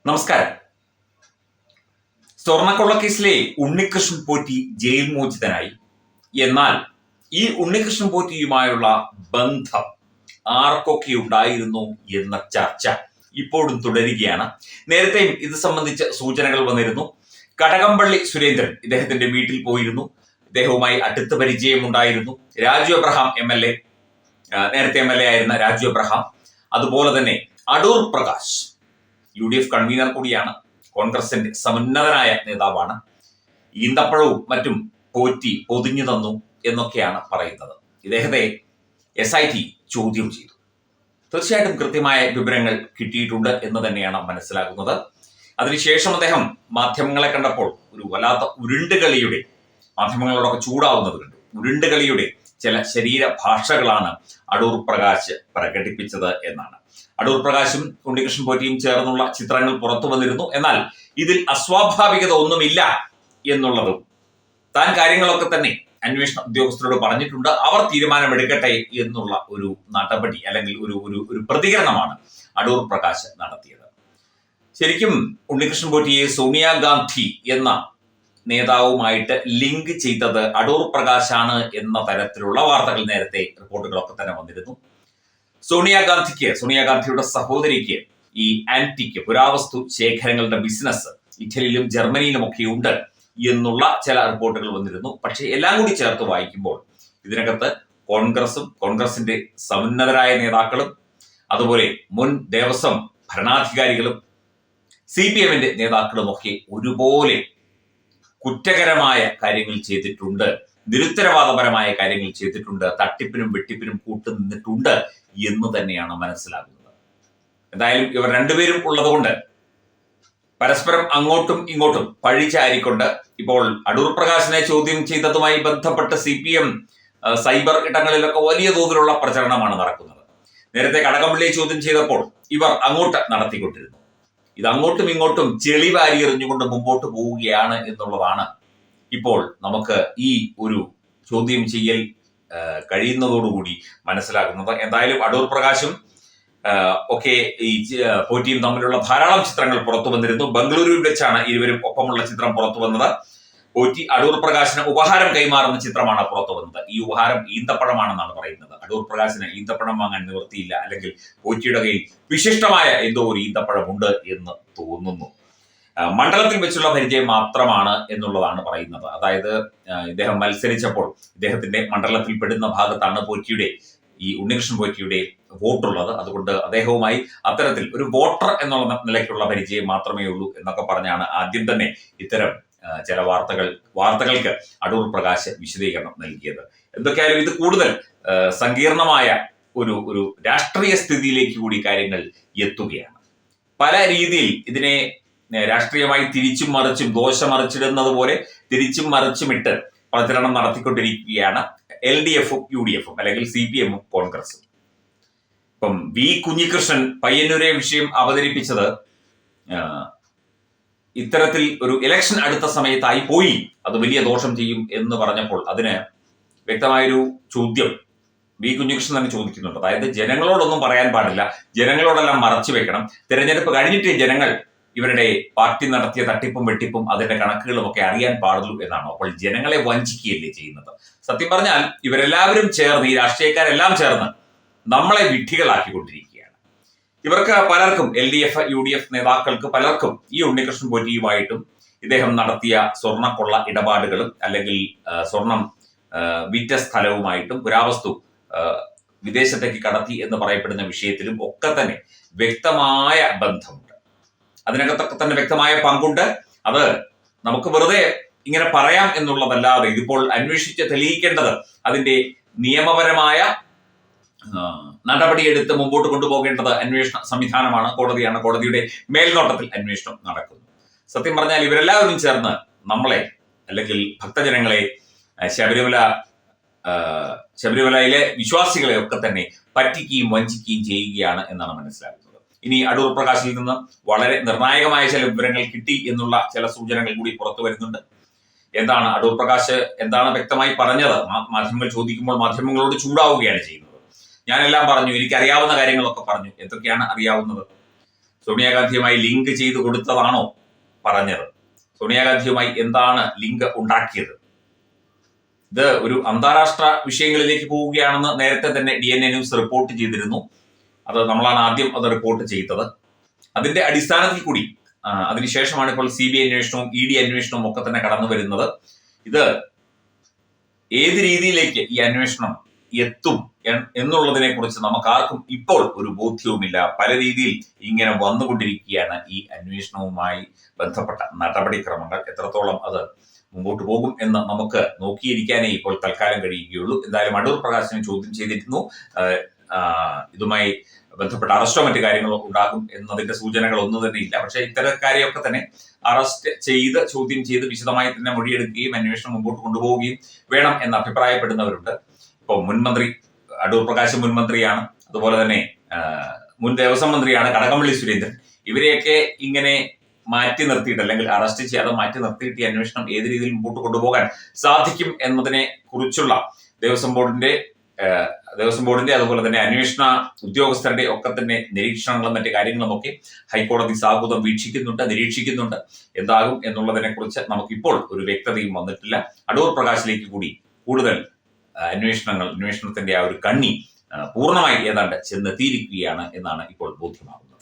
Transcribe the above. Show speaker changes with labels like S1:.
S1: നമസ്കാരം. സ്വർണ്ണക്കൊള്ളക്കേസിലെ ഉണ്ണികൃഷ്ണൻ പോറ്റി ജയിൽ മോചിതനായി. എന്നാൽ ഈ ഉണ്ണികൃഷ്ണൻ പോറ്റിയുമായുള്ള ബന്ധം ആർക്കൊക്കെ ഉണ്ടായിരുന്നു എന്ന ചർച്ച ഇപ്പോഴും തുടരുകയാണ്. നേരത്തെയും ഇത് സംബന്ധിച്ച സൂചനകൾ വന്നിരുന്നു. കടകംപള്ളി സുരേന്ദ്രൻ ഇദ്ദേഹത്തിന്റെ വീട്ടിൽ പോയിരുന്നു. ഇദ്ദേഹവുമായി അടുത്ത പരിചയമുണ്ടായിരുന്നു. രാജു എബ്രഹാം MLA, നേരത്തെ MLA ആയിരുന്ന രാജു എബ്രഹാം, അതുപോലെ തന്നെ അടൂർ പ്രകാശ് UDF കൺവീനർ കൂടിയാണ്, കോൺഗ്രസിന്റെ സമുന്നതനായ നേതാവാണ്. ഈന്തപ്പഴവും മറ്റും പോറ്റി പൊതിഞ്ഞു തന്നു എന്നൊക്കെയാണ് പറയുന്നത്. ഇദ്ദേഹത്തെ SIT ചോദ്യം ചെയ്തു. തീർച്ചയായിട്ടും കൃത്യമായ വിവരങ്ങൾ കിട്ടിയിട്ടുണ്ട് എന്ന് തന്നെയാണ് മനസ്സിലാകുന്നത്. അതിനുശേഷം അദ്ദേഹം മാധ്യമങ്ങളെ കണ്ടപ്പോൾ ഒരു വല്ലാത്ത ഉരുണ്ടുകളിയുടെ, മാധ്യമങ്ങളോടൊക്കെ ചൂടാവുന്നത് കണ്ടു. ഉരുണ്ടുകളിയുടെ ചില ശരീര ഭാഷകളാണ് അടൂർ പ്രകാശ് പ്രകടിപ്പിച്ചത് എന്നാണ്. അടൂർ പ്രകാശും ഉണ്ണികൃഷ്ണൻ പോറ്റിയും ചേർന്നുള്ള ചിത്രങ്ങൾ പുറത്തു വന്നിരുന്നു. എന്നാൽ ഇതിൽ അസ്വാഭാവികത ഒന്നുമില്ല എന്നുള്ളതും താൻ കാര്യങ്ങളൊക്കെ തന്നെ അന്വേഷണ ഉദ്യോഗസ്ഥരോട് പറഞ്ഞിട്ടുണ്ട്, അവർ തീരുമാനമെടുക്കട്ടെ എന്നുള്ള ഒരു നടപടി അല്ലെങ്കിൽ ഒരു പ്രതികരണമാണ് അടൂർ പ്രകാശ് നടത്തിയത്. ശരിക്കും ഉണ്ണികൃഷ്ണൻ പോറ്റിയെ സോണിയാഗാന്ധി എന്ന നേതാവുമായിട്ട് ലിങ്ക് ചെയ്തത് അടൂർ പ്രകാശാണ് എന്ന തരത്തിലുള്ള വാർത്തകൾ നേരത്തെ റിപ്പോർട്ടുകളൊക്കെ തന്നെ വന്നിരുന്നു. സോണിയാഗാന്ധിയുടെ സഹോദരിക്ക് ഈ ആന്റിക്ക് പുരാവസ്തു ശേഖരങ്ങളുടെ ബിസിനസ് ഇറ്റലിയിലും ജർമ്മനിയിലും ഒക്കെ ഉണ്ട് എന്നുള്ള ചില റിപ്പോർട്ടുകൾ വന്നിരുന്നു. പക്ഷെ എല്ലാം കൂടി ചേർത്ത് വായിക്കുമ്പോൾ ഇതിനകത്ത് കോൺഗ്രസും കോൺഗ്രസിന്റെ സമുന്നതരായ നേതാക്കളും അതുപോലെ മുൻ ദേവസ്വം ഭരണാധികാരികളും CPM-ന്റെ നേതാക്കളും ഒക്കെ ഒരുപോലെ കുറ്റകരമായ കാര്യങ്ങൾ ചെയ്തിട്ടുണ്ട്, നിരുത്തരവാദപരമായ കാര്യങ്ങൾ ചെയ്തിട്ടുണ്ട്, തട്ടിപ്പിനും വെട്ടിപ്പിനും കൂട്ടുനിന്നിട്ടുണ്ട് എന്ന് തന്നെയാണ് മനസ്സിലാകുന്നത്. എന്തായാലും ഇവർ രണ്ടുപേരും ഉള്ളതുകൊണ്ട് പരസ്പരം അങ്ങോട്ടും ഇങ്ങോട്ടും പഴിചാരിക്കൊണ്ട് ഇപ്പോൾ അടൂർ പ്രകാശിനെ ചോദ്യം ചെയ്തതുമായി ബന്ധപ്പെട്ട് CPM സൈബർ ഇടങ്ങളിലൊക്കെ വലിയ തോതിലുള്ള പ്രചരണമാണ് നടക്കുന്നത്. നേരത്തെ കടകംപള്ളിയെ ചോദ്യം ചെയ്തപ്പോൾ ഇവർ അങ്ങോട്ട് നടത്തിക്കൊണ്ടിരുന്നു. ഇത് അങ്ങോട്ടും ഇങ്ങോട്ടും ചെളി വാരി എറിഞ്ഞുകൊണ്ട് മുമ്പോട്ട് പോവുകയാണ് എന്നുള്ളതാണ് ഇപ്പോൾ നമുക്ക് ഈ ഒരു ചോദ്യം ചെയ്യൽ കഴിയുന്നതോടുകൂടി മനസ്സിലാക്കുന്നത്. എന്തായാലും അടൂർ പ്രകാശും ഒക്കെ ഈ പോറ്റിയും തമ്മിലുള്ള ധാരാളം ചിത്രങ്ങൾ പുറത്തു വന്നിരുന്നു. ബംഗളൂരുവിൽ വെച്ചാണ് ഇരുവരും ഒപ്പമുള്ള ചിത്രം പുറത്തു വന്നത്. പോറ്റി അടൂർ പ്രകാശിന് ഉപഹാരം കൈമാറുന്ന ചിത്രമാണ് പുറത്തു വന്നത്. ഈ ഉപഹാരം ഈന്തപ്പഴമാണെന്നാണ് പറയുന്നത്. അടൂർ പ്രകാശിന് ഈന്തപ്പഴം വാങ്ങാൻ നിവൃത്തിയില്ല, അല്ലെങ്കിൽ പോറ്റിയുടെ കയ്യിൽ വിശിഷ്ടമായ എന്തോ ഒരു ഈന്തപ്പഴമുണ്ട് എന്ന് തോന്നുന്നു. മണ്ഡലത്തിൽ വെച്ചുള്ള പരിചയം മാത്രമാണ് എന്നുള്ളതാണ് പറയുന്നത്. അതായത് ഇദ്ദേഹം മത്സരിച്ചപ്പോൾ ഇദ്ദേഹത്തിന്റെ മണ്ഡലത്തിൽ പെടുന്ന ഭാഗത്താണ് പോറ്റിയുടെ, ഈ ഉണ്ണികൃഷ്ണൻ പോറ്റിയുടെ വോട്ടുള്ളത്. അതുകൊണ്ട് അദ്ദേഹവുമായി അത്തരത്തിൽ ഒരു വോട്ടർ എന്നുള്ള നിലയ്ക്കുള്ള പരിചയം മാത്രമേ ഉള്ളൂ എന്നൊക്കെ പറഞ്ഞാണ് ആദ്യം തന്നെ ഇത്തരം ചില വാർത്തകൾക്ക് അടൂർ പ്രകാശ് വിശദീകരണം നൽകിയത്. എന്തൊക്കെയായാലും ഇത് കൂടുതൽ സങ്കീർണമായ ഒരു രാഷ്ട്രീയ സ്ഥിതിയിലേക്ക് കൂടി കാര്യങ്ങൾ എത്തുകയാണ്. പല രീതിയിൽ ഇതിനെ രാഷ്ട്രീയമായി തിരിച്ചും മറിച്ചും, ദോശ മറിച്ചിടുന്നത് പോലെ തിരിച്ചും മറിച്ചുമിട്ട് പ്രചരണം നടത്തിക്കൊണ്ടിരിക്കുകയാണ് LDF-ഉം UDF-ഉം അല്ലെങ്കിൽ CPM-ഉം കോൺഗ്രസും. ഇപ്പം V കുഞ്ഞികൃഷ്ണൻ പയ്യന്നൂരെ വിഷയം അവതരിപ്പിച്ചത് ഇത്തരത്തിൽ ഒരു ഇലക്ഷൻ അടുത്ത സമയത്തായി പോയി, അത് വലിയ ദോഷം ചെയ്യും എന്ന് പറഞ്ഞപ്പോൾ അതിന് വ്യക്തമായൊരു ചോദ്യം V കുഞ്ഞികൃഷ്ണൻ തന്നെ ചോദിക്കുന്നുണ്ട്. അതായത് ജനങ്ങളോടൊന്നും പറയാൻ പാടില്ല, ജനങ്ങളോടെല്ലാം മറച്ചു വെക്കണം, തിരഞ്ഞെടുപ്പ് കഴിഞ്ഞിട്ട് ജനങ്ങൾ ഇവരുടെ പാർട്ടി നടത്തിയ തട്ടിപ്പും വെട്ടിപ്പും അതിന്റെ കണക്കുകളും ഒക്കെ അറിയാൻ പാടുള്ളൂ എന്നാണോ? അപ്പോൾ ജനങ്ങളെ വഞ്ചിക്കുകയല്ലേ ചെയ്യുന്നത്? സത്യം പറഞ്ഞാൽ ഇവരെല്ലാവരും ചേർന്ന്, ഈ രാഷ്ട്രീയക്കാരെല്ലാം ചേർന്ന് നമ്മളെ വിഡ്ഢികളാക്കിക്കൊണ്ടിരിക്കുകയാണ്. ഇവർക്ക് പലർക്കും, LDF UDF നേതാക്കൾക്ക് പലർക്കും ഈ ഉണ്ണികൃഷ്ണൻ പോറ്റിയുമായിട്ടും ഇദ്ദേഹം നടത്തിയ സ്വർണ്ണക്കൊള്ള ഇടപാടുകളും അല്ലെങ്കിൽ സ്വർണം വിറ്റ സ്ഥലവുമായിട്ടും പുരാവസ്തു വിദേശത്തേക്ക് കടത്തി എന്ന് പറയപ്പെടുന്ന വിഷയത്തിലും ഒക്കെ തന്നെ വ്യക്തമായ ബന്ധമുണ്ട്. അതിനകത്തൊക്കെ തന്നെ വ്യക്തമായ പങ്കുണ്ട്. അത് നമുക്ക് വെറുതെ ഇങ്ങനെ പറയാം എന്നുള്ളതല്ലാതെ ഇതിപ്പോൾ അന്വേഷിച്ച് തെളിയിക്കേണ്ടത് അതിന്റെ നിയമപരമായ നടപടിയെടുത്ത് മുമ്പോട്ട് കൊണ്ടുപോകേണ്ടത് അന്വേഷണ സംവിധാനമാണ്, കോടതിയാണ്. കോടതിയുടെ മേൽനോട്ടത്തിൽ അന്വേഷണം നടക്കുന്നു. സത്യം പറഞ്ഞാൽ ഇവരെല്ലാവരും ചേർന്ന് നമ്മളെ അല്ലെങ്കിൽ ഭക്തജനങ്ങളെ, ശബരിമലയിലെ വിശ്വാസികളെ ഒക്കെ തന്നെ പറ്റിക്കുകയും വഞ്ചിക്കുകയും ചെയ്യുകയാണ് എന്നാണ് മനസ്സിലാക്കുന്നത്. ഇനി അടൂർ പ്രകാശിൽ നിന്ന് വളരെ നിർണായകമായ ചില വിവരങ്ങൾ കിട്ടി എന്നുള്ള ചില സൂചനകൾ കൂടി പുറത്തു വരുന്നുണ്ട്. എന്താണ് അടൂർ പ്രകാശ് എന്താണ് വ്യക്തമായി പറഞ്ഞത്? മാധ്യമങ്ങൾ ചോദിക്കുമ്പോൾ മാധ്യമങ്ങളോട് ചൂടാവുകയാണ് ചെയ്യുന്നത്. ഞാനെല്ലാം പറഞ്ഞു, എനിക്കറിയാവുന്ന കാര്യങ്ങളൊക്കെ പറഞ്ഞു. എന്തൊക്കെയാണ് അറിയാവുന്നത്? സോണിയാഗാന്ധിയുമായി ലിങ്ക് ചെയ്ത് കൊടുത്തതാണോ പറഞ്ഞത്? സോണിയാഗാന്ധിയുമായി എന്താണ് ലിങ്ക് ഉണ്ടാക്കിയത്? ഇത് ഒരു അന്താരാഷ്ട്ര വിഷയങ്ങളിലേക്ക് പോവുകയാണെന്ന് നേരത്തെ തന്നെ DNA ന്യൂസ് റിപ്പോർട്ട് ചെയ്തിരുന്നു. അത് നമ്മളാണ് ആദ്യം അത് റിപ്പോർട്ട് ചെയ്തത്. അതിന്റെ അടിസ്ഥാനത്തിൽ കൂടി അതിനുശേഷമാണ് ഇപ്പോൾ CBI അന്വേഷണവും ED അന്വേഷണവും ഒക്കെ തന്നെ കടന്നു വരുന്നത്. ഇത് ഏത് രീതിയിലേക്ക് ഈ അന്വേഷണം എത്തും എന്നുള്ളതിനെ കുറിച്ച് നമുക്ക് ആർക്കും ഇപ്പോൾ ഒരു ബോധ്യവുമില്ല. പല രീതിയിൽ ഇങ്ങനെ വന്നുകൊണ്ടിരിക്കുകയാണ് ഈ അന്വേഷണവുമായി ബന്ധപ്പെട്ട നടപടിക്രമങ്ങൾ. എത്രത്തോളം അത് മുമ്പോട്ട് പോകും എന്ന് നമുക്ക് നോക്കിയിരിക്കാനേ ഇപ്പോൾ തൽക്കാലം കഴിയുകയുള്ളൂ. എന്തായാലും അടൂർ പ്രകാശിനെ ചോദ്യം ചെയ്തിരുന്നു. ഇതുമായി ബന്ധപ്പെട്ട അറസ്റ്റോ മറ്റു കാര്യങ്ങളോ ഉണ്ടാകും എന്നതിന്റെ സൂചനകൾ ഒന്നും തന്നെ ഇല്ല. പക്ഷെ ഇത്തരക്കാരെയൊക്കെ തന്നെ അറസ്റ്റ് ചെയ്ത് ചോദ്യം ചെയ്ത് വിശദമായി തന്നെ മൊഴിയെടുക്കുകയും അന്വേഷണം മുമ്പോട്ട് കൊണ്ടുപോവുകയും വേണം എന്ന് അഭിപ്രായപ്പെടുന്നവരുണ്ട്. ഇപ്പോൾ മുൻമന്ത്രി അടൂർ പ്രകാശ് മുൻമന്ത്രിയാണ്, അതുപോലെ തന്നെ മുൻ ദേവസ്വം മന്ത്രിയാണ് കടകംപള്ളി സുരേന്ദ്രൻ. ഇവരെയൊക്കെ ഇങ്ങനെ മാറ്റി നിർത്തിയിട്ട് അല്ലെങ്കിൽ അറസ്റ്റ് ചെയ്യാതെ മാറ്റി നിർത്തിയിട്ട് ഈ അന്വേഷണം ഏത് രീതിയിൽ മുമ്പോട്ട് കൊണ്ടുപോകാൻ സാധിക്കും എന്നതിനെ കുറിച്ചുള്ള ദേവസ്വം ബോർഡിന്റെ അതുപോലെ തന്നെ അന്വേഷണ ഉദ്യോഗസ്ഥരുടെ ഒക്കെ തന്നെ നിരീക്ഷണങ്ങളും മറ്റു കാര്യങ്ങളും ഒക്കെ ഹൈക്കോടതി സാഹൂതം വീക്ഷിക്കുന്നുണ്ട്, നിരീക്ഷിക്കുന്നുണ്ട്. എന്താകും എന്നുള്ളതിനെ കുറിച്ച് നമുക്കിപ്പോൾ ഒരു വ്യക്തതയും വന്നിട്ടില്ല. അടൂർ പ്രകാശിലേക്ക് കൂടി കൂടുതൽ അന്വേഷണത്തിന്റെ ആ ഒരു കണ്ണി പൂർണ്ണമായി ഏതാണ്ട് ചെന്നെത്തിയിരിക്കുകയാണ് എന്നാണ് ഇപ്പോൾ ബോധ്യമാകുന്നത്.